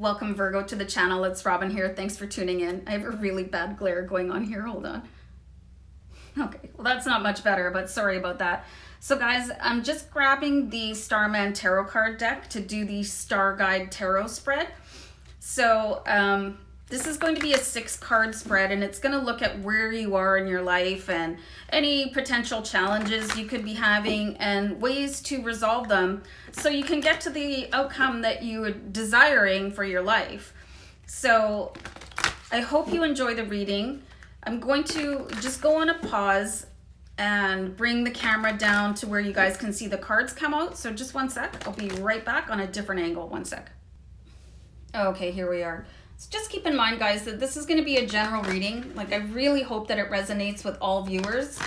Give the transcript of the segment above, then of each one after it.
Welcome Virgo to the channel. It's Robin here. Thanks for tuning in. I have a really bad glare going on here. Hold on. Okay, well that's not much better, but sorry about that. So guys, I'm just grabbing the Starman Tarot card deck to do the StarGuide Tarot spread. So this is going to be a 6-card spread, and it's going to look at where you are in your life and any potential challenges you could be having and ways to resolve them so you can get to the outcome that you are desiring for your life. So I hope you enjoy the reading. I'm going to just go on a pause and bring the camera down to where you guys can see the cards come out. So just one sec. I'll be right back on a different angle. One sec. Okay, here we are. So just keep in mind, guys, that this is going to be a general reading. Like, I really hope that it resonates with all viewers.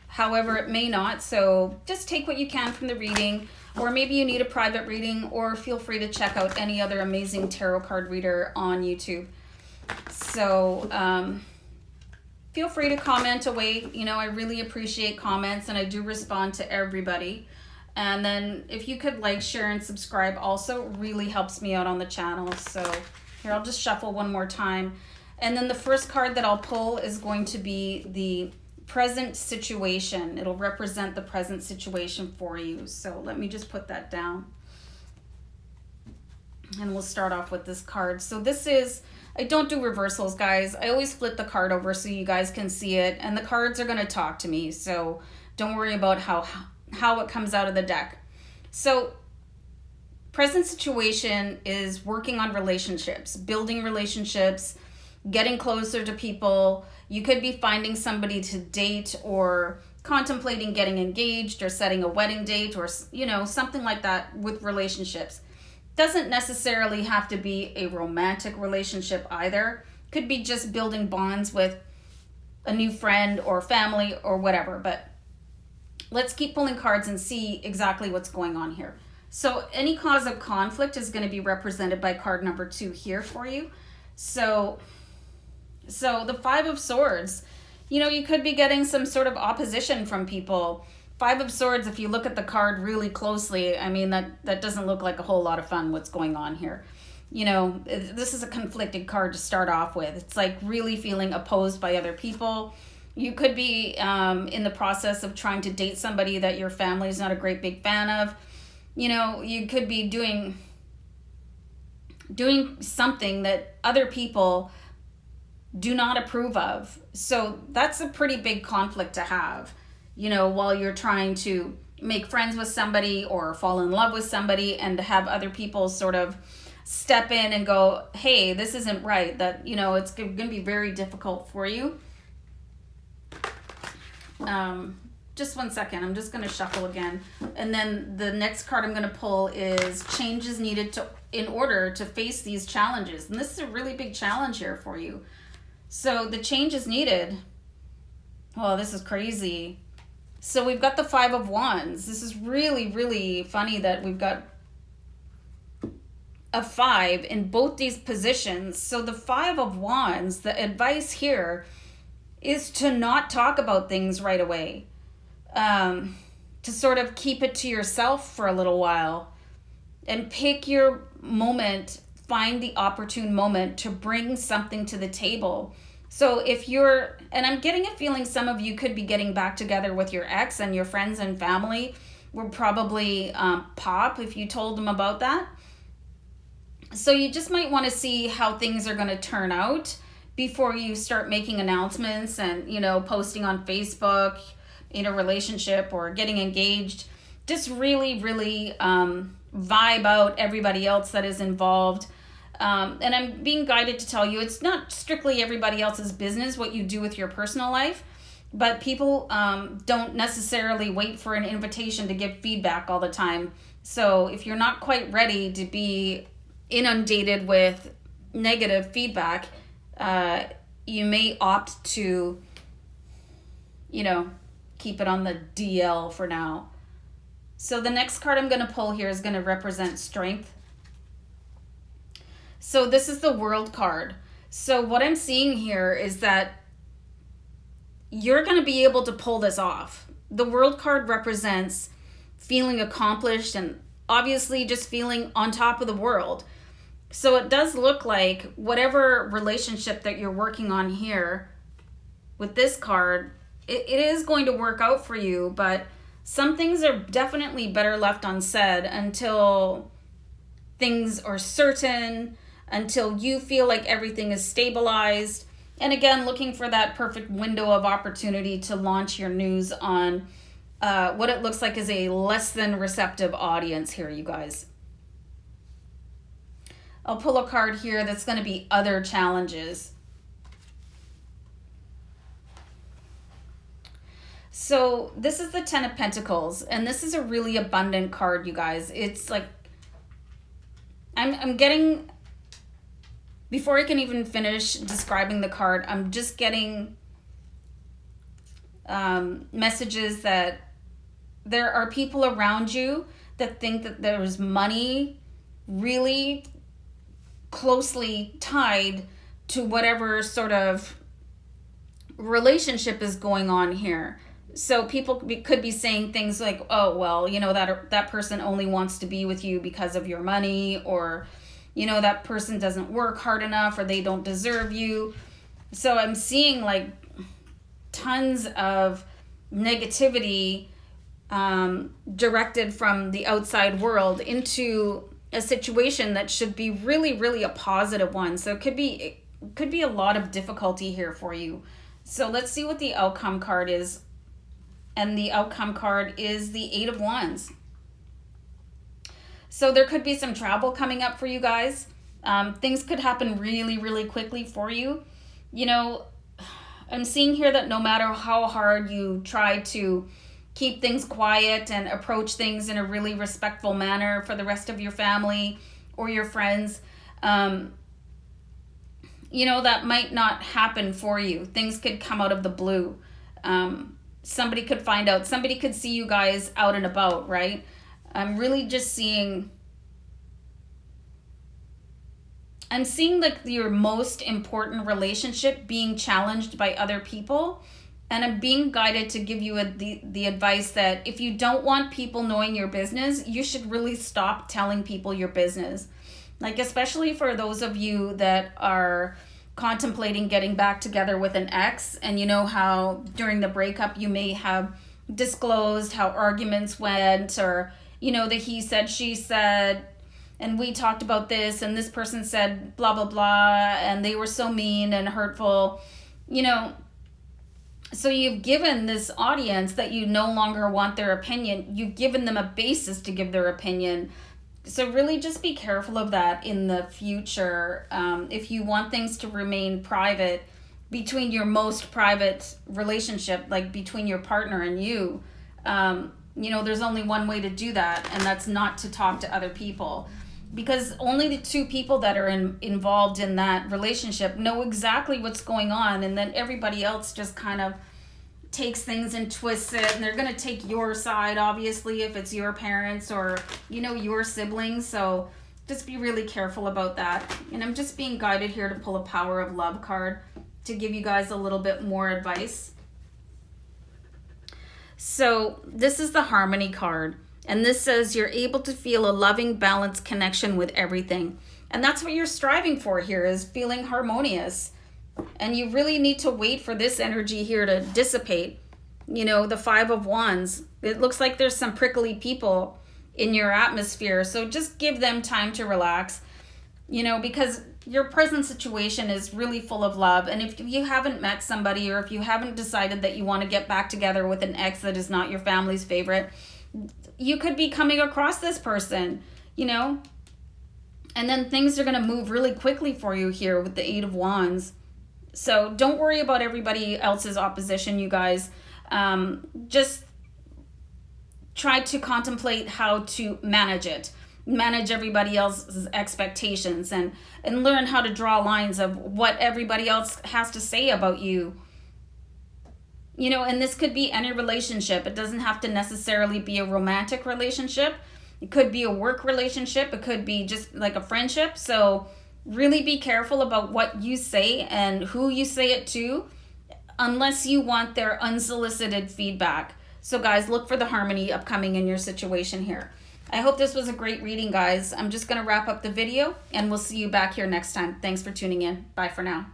However, it may not. So just take what you can from the reading, or maybe you need a private reading, or feel free to check out any other amazing tarot card reader on YouTube. So feel free to comment away. You know, I really appreciate comments, and I do respond to everybody. And then if you could like, share, and subscribe also, really helps me out on the channel. So here, I'll just shuffle one more time. And then the first card that I'll pull is going to be the present situation. It'll represent the present situation for you. So let me just put that down. And we'll start off with this card. So this is, I don't do reversals, guys. I always flip the card over so you guys can see it. And the cards are going to talk to me. So don't worry about how it comes out of the deck. So present situation is working on relationships, building relationships, getting closer to people. You could be finding somebody to date, or contemplating getting engaged, or setting a wedding date, or, you know, something like that with relationships. Doesn't necessarily have to be a romantic relationship either. Could be just building bonds with a new friend or family or whatever. But let's keep pulling cards and see exactly what's going on here. So any cause of conflict is going to be represented by card number 2 here for you. So the 5 of Swords, you know, you could be getting some sort of opposition from people. 5 of Swords, if you look at the card really closely, I mean, that doesn't look like a whole lot of fun what's going on here. You know, this is a conflicted card to start off with. It's like really feeling opposed by other people. You could be in the process of trying to date somebody that your family is not a great big fan of. You know, you could be doing something that other people do not approve of. So that's a pretty big conflict to have, you know, while you're trying to make friends with somebody or fall in love with somebody, and to have other people sort of step in and go, hey, this isn't right. That, you know, it's going to be very difficult for you. Just one second. I'm just going to shuffle again. And then the next card I'm going to pull is changes needed in order to face these challenges. And this is a really big challenge here for you. So the change is needed. Oh, this is crazy. So we've got the 5 of Wands. This is really, really funny that we've got a 5 in both these positions. So the 5 of Wands, the advice here is to not talk about things right away. To sort of keep it to yourself for a little while and pick your moment, find the opportune moment to bring something to the table. So if you're, and I'm getting a feeling some of you could be getting back together with your ex, and your friends and family would probably pop if you told them about that. So you just might want to see how things are going to turn out before you start making announcements and, you know, posting on Facebook in a relationship or getting engaged. Just really, really vibe out everybody else that is involved. And I'm being guided to tell you it's not strictly everybody else's business what you do with your personal life, but people don't necessarily wait for an invitation to give feedback all the time. So if you're not quite ready to be inundated with negative feedback, you may opt to, you know, keep it on the DL for now. So the next card I'm going to pull here is going to represent strength. So this is the World card. So what I'm seeing here is that you're going to be able to pull this off. The World card represents feeling accomplished and obviously just feeling on top of the world. So it does look like whatever relationship that you're working on here with this card, it is going to work out for you, but some things are definitely better left unsaid until things are certain, until you feel like everything is stabilized. And again, looking for that perfect window of opportunity to launch your news on what it looks like is a less than receptive audience here, you guys. I'll pull a card here that's going to be other challenges. So this is the Ten of Pentacles, and this is a really abundant card, you guys. It's like, I'm getting, before I can even finish describing the card, I'm just getting messages that there are people around you that think that there's money really closely tied to whatever sort of relationship is going on here. So people could be saying things like, oh, well, you know, that person only wants to be with you because of your money, or, you know, that person doesn't work hard enough, or they don't deserve you. So I'm seeing like tons of negativity directed from the outside world into a situation that should be really, really a positive one. So it could be a lot of difficulty here for you. So let's see what the outcome card is. And the outcome card is the Eight of Wands. So there could be some travel coming up for you guys. Things could happen really, really quickly for you. You know, I'm seeing here that no matter how hard you try to keep things quiet and approach things in a really respectful manner for the rest of your family or your friends, you know, that might not happen for you. Things could come out of the blue. Somebody could find out. Somebody could see you guys out and about, right? I'm really just seeing... I'm seeing like your most important relationship being challenged by other people. And I'm being guided to give you the advice that if you don't want people knowing your business, you should really stop telling people your business. Like, especially for those of you that are contemplating getting back together with an ex, and you know how during the breakup you may have disclosed how arguments went, or, you know, the he said, she said, and we talked about this, and this person said blah, blah, blah, and they were so mean and hurtful, you know. So you've given this audience that you no longer want their opinion, you've given them a basis to give their opinion. So really just be careful of that in the future. If you want things to remain private between your most private relationship, like between your partner and you, you know, there's only one way to do that, and that's not to talk to other people. Because only the two people that are involved in that relationship know exactly what's going on, and then everybody else just kind of takes things and twists it, and they're going to take your side, obviously, if it's your parents or, you know, your siblings. So just be really careful about that. And I'm just being guided here to pull a Power of Love card to give you guys a little bit more advice. So this is the Harmony card, and this says you're able to feel a loving, balanced connection with everything. And that's what you're striving for here, is feeling harmonious. And you really need to wait for this energy here to dissipate. You know, the Five of Wands. It looks like there's some prickly people in your atmosphere. So just give them time to relax. You know, because your present situation is really full of love. And if you haven't met somebody, or if you haven't decided that you want to get back together with an ex that is not your family's favorite, you could be coming across this person, you know. And then things are going to move really quickly for you here with the Eight of Wands. So don't worry about everybody else's opposition, you guys. Just try to contemplate how to manage it. Manage everybody else's expectations, and learn how to draw lines of what everybody else has to say about you. You know, and this could be any relationship. It doesn't have to necessarily be a romantic relationship. It could be a work relationship. It could be just like a friendship. So really be careful about what you say and who you say it to, unless you want their unsolicited feedback. So guys, look for the harmony upcoming in your situation here. I hope this was a great reading, guys. I'm just going to wrap up the video, and we'll see you back here next time. Thanks for tuning in. Bye for now.